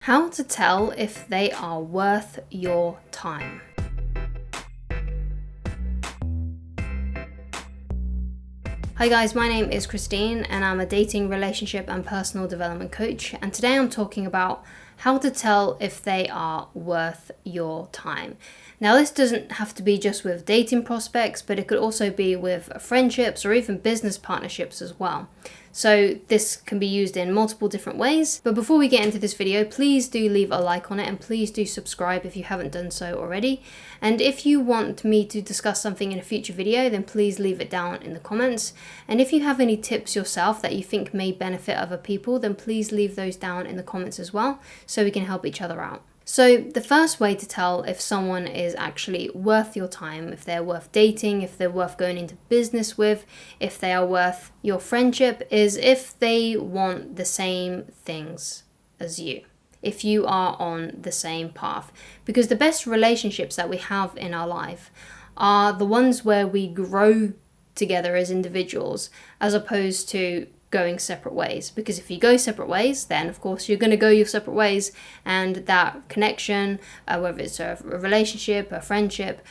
How to tell if they are worth your time. Hi guys, my name is Christine and I'm a dating, relationship and personal development coach, and today I'm talking about how to tell if they are worth your time. Now this doesn't have to be just with dating prospects, but it could also be with friendships or even business partnerships as well. So this can be used in multiple different ways. But before we get into this video, please do leave a like on it and please do subscribe if you haven't done so already. And if you want me to discuss something in a future video, then please leave it down in the comments. And if you have any tips yourself that you think may benefit other people, then please leave those down in the comments as well, so we can help each other out. So the first way to tell if someone is actually worth your time, if they're worth dating, if they're worth going into business with, if they are worth your friendship, is if they want the same things as you. If you are on the same path. Because the best relationships that we have in our life are the ones where we grow together as individuals, as opposed to going separate ways. Because if you go separate ways, then of course you're going to go your separate ways, and that connection, whether it's a relationship, a friendship,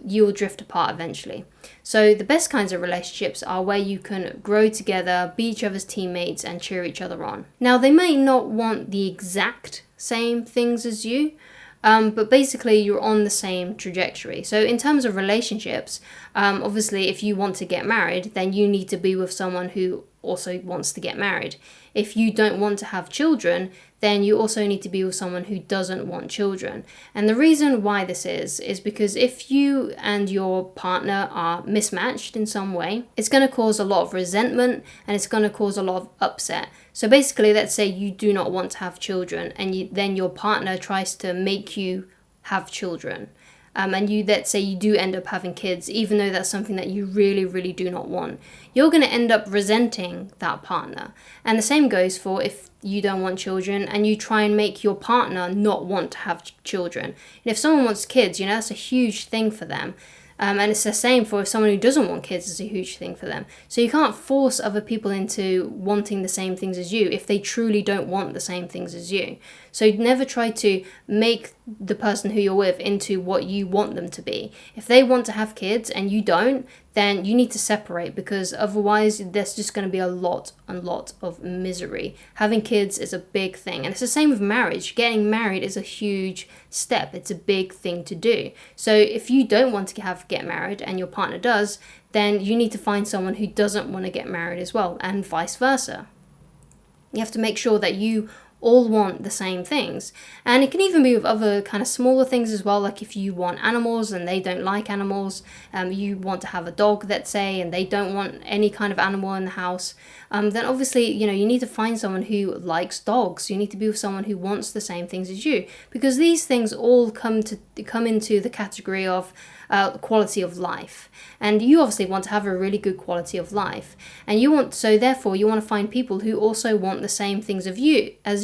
you'll drift apart eventually. So the best kinds of relationships are where you can grow together, be each other's teammates and cheer each other on. Now they may not want the exact same things as you, but basically you're on the same trajectory. So in terms of relationships, obviously if you want to get married, then you need to be with someone who also wants to get married. If you don't want to have children, then you also need to be with someone who doesn't want children. And the reason why this is because if you and your partner are mismatched in some way, it's going to cause a lot of resentment and it's going to cause a lot of upset. So basically, let's say you do not want to have children and then your partner tries to make you have children. And let's say you do end up having kids, even though that's something that you really, really do not want. You're going to end up resenting that partner. And the same goes for if you don't want children and you try and make your partner not want to have children. And if someone wants kids, that's a huge thing for them. And it's the same for someone who doesn't want kids, is a huge thing for them. So you can't force other people into wanting the same things as you if they truly don't want the same things as you. So never try to make the person who you're with into what you want them to be. If they want to have kids and you don't, then you need to separate, because otherwise there's just going to be a lot of misery. Having kids is a big thing. And it's the same with marriage. Getting married is a huge step. It's a big thing to do. So if you don't want to get married and your partner does, then you need to find someone who doesn't want to get married as well, and vice versa. You have to make sure that you all want the same things. And it can even be with other kind of smaller things as well, like if you want animals and they don't like animals, you want to have a dog, let's say, and they don't want any kind of animal in the house, then obviously you need to find someone who likes dogs. You need to be with someone who wants the same things as you, because these things all come into the category of quality of life. And you obviously want to have a really good quality of life, and therefore you want to find people who also want the same things as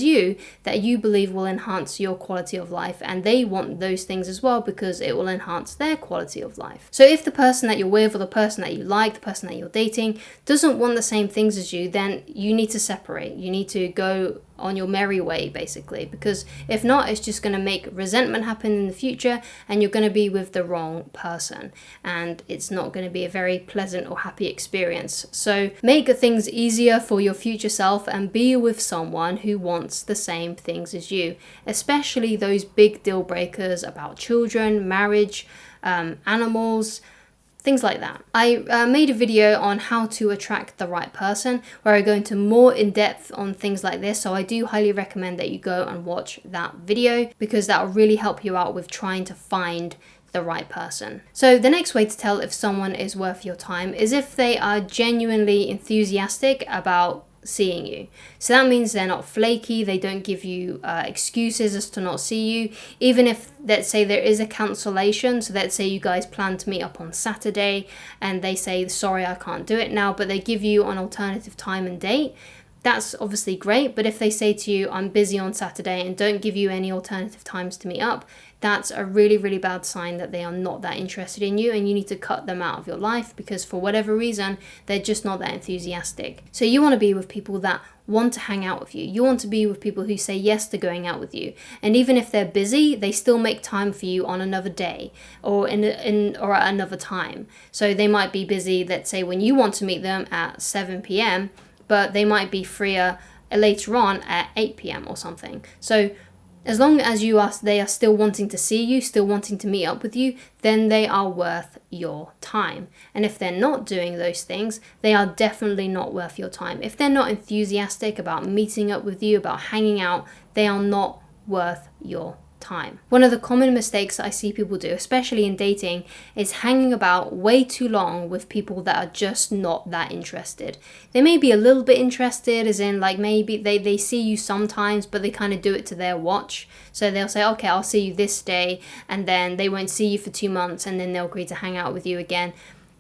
you that you believe will enhance your quality of life, and they want those things as well because it will enhance their quality of life. So if the person that you're with, or the person that you like, the person that you're dating, doesn't want the same things as you, then you need to separate. You need to go on your merry way, basically, because if not, it's just going to make resentment happen in the future and you're going to be with the wrong person, and it's not going to be a very pleasant or happy experience. So make things easier for your future self and be with someone who wants the same things as you, especially those big deal breakers about children, marriage, animals, things like that. I made a video on how to attract the right person, where I go into more in depth on things like this. So I do highly recommend that you go and watch that video, because that will really help you out with trying to find the right person. So the next way to tell if someone is worth your time is if they are genuinely enthusiastic about seeing you. So that means they're not flaky, they don't give you excuses as to not see you, even if, let's say, there is a cancellation. So let's say you guys plan to meet up on Saturday and they say, sorry, I can't do it now, but they give you an alternative time and date. that's obviously great. But if they say to you, I'm busy on Saturday, and don't give you any alternative times to meet up, that's a really, really bad sign that they are not that interested in you, and you need to cut them out of your life because for whatever reason, they're just not that enthusiastic. So you want to be with people that want to hang out with you. You want to be with people who say yes to going out with you. And even if they're busy, they still make time for you on another day or or at another time. So they might be busy, let's say when you want to meet them at 7 p.m., but they might be freer later on at 8 p.m. or something. So as long as they are still wanting to see you, still wanting to meet up with you, then they are worth your time. And if they're not doing those things, they are definitely not worth your time. If they're not enthusiastic about meeting up with you, about hanging out, they are not worth your time. One of the common mistakes I see people do, especially in dating, is hanging about way too long with people that are just not that interested. They may be a little bit interested, as in like maybe they see you sometimes, but they kind of do it to their watch. So they'll say, okay, I'll see you this day, and then they won't see you for 2 months, and then they'll agree to hang out with you again.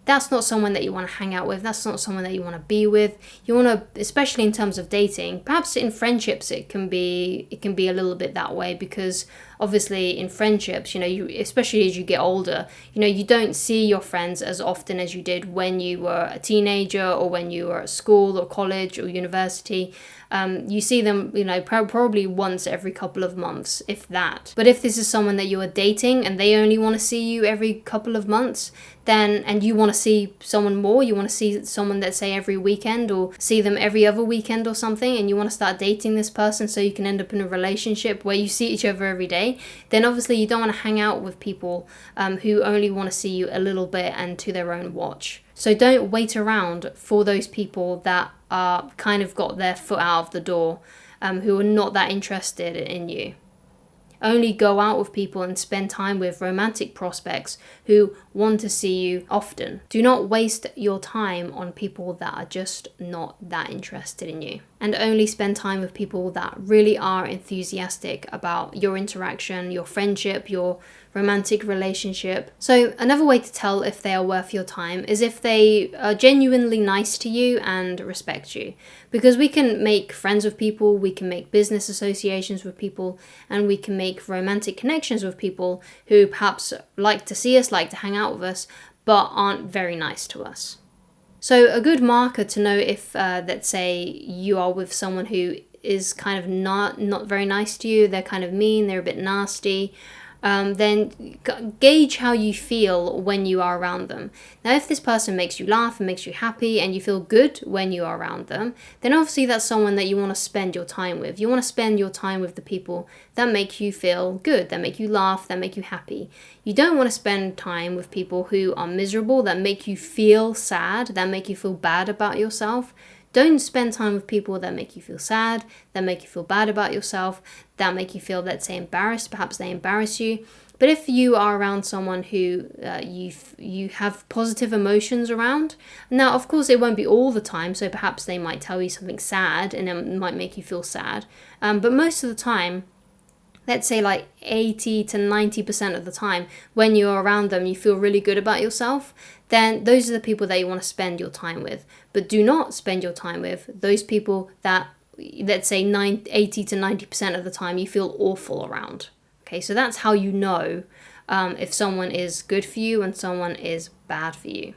That's not someone that you want to hang out with. That's not someone that you want to be with. You want to, especially in terms of dating, perhaps in friendships, it can be a little bit that way, because obviously in friendships, especially as you get older, you don't see your friends as often as you did when you were a teenager or when you were at school or college or university. You see them, probably once every couple of months, if that. But if this is someone that you are dating and they only want to see you every couple of months, and you want to see someone more, you want to see someone, let's say, every weekend, or see them every other weekend or something, and you want to start dating this person so you can end up in a relationship where you see each other every day, then obviously you don't want to hang out with people who only want to see you a little bit and to their own watch. So don't wait around for those people that are kind of got their foot out of the door, who are not that interested in you. Only go out with people and spend time with romantic prospects who want to see you often. Do not waste your time on people that are just not that interested in you. And only spend time with people that really are enthusiastic about your interaction, your friendship, your romantic relationship. So another way to tell if they are worth your time is if they are genuinely nice to you and respect you. Because we can make friends with people, we can make business associations with people, and we can make romantic connections with people who perhaps like to see us, like to hang out with us, but aren't very nice to us. So a good marker to know if, let's say, you are with someone who is kind of not very nice to you, they're kind of mean, they're a bit nasty, then gauge how you feel when you are around them. Now, if this person makes you laugh and makes you happy and you feel good when you are around them, then obviously that's someone that you want to spend your time with. You want to spend your time with the people that make you feel good, that make you laugh, that make you happy. You don't want to spend time with people who are miserable, that make you feel sad, that make you feel bad about yourself. Don't spend time with people that make you feel sad, that make you feel bad about yourself, that make you feel, let's say, embarrassed. Perhaps they embarrass you. But if you are around someone who you have positive emotions around, now, of course, it won't be all the time. So perhaps they might tell you something sad and it might make you feel sad. But most of the time, let's say like 80 to 90% of the time, when you're around them, you feel really good about yourself, then those are the people that you want to spend your time with. But do not spend your time with those people that, let's say, 80 to 90% of the time you feel awful around. Okay, so that's how you know if someone is good for you and someone is bad for you.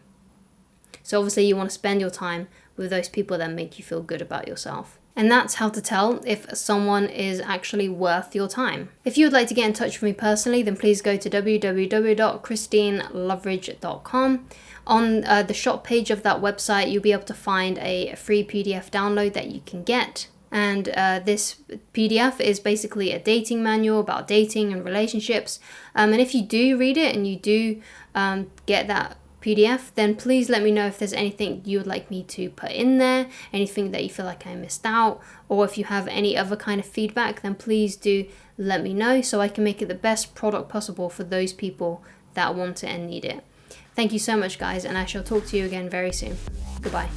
So obviously you want to spend your time with those people that make you feel good about yourself. And that's how to tell if someone is actually worth your time. If you would like to get in touch with me personally, then please go to www.christineloveridge.com. On the shop page of that website, you'll be able to find a free PDF download that you can get. And this PDF is basically a dating manual about dating and relationships. And if you do read it and you do get that PDF, then please let me know if there's anything you would like me to put in there, anything that you feel like I missed out, or if you have any other kind of feedback, then please do let me know so I can make it the best product possible for those people that want it and need it. Thank you so much, guys, and I shall talk to you again very soon. Goodbye.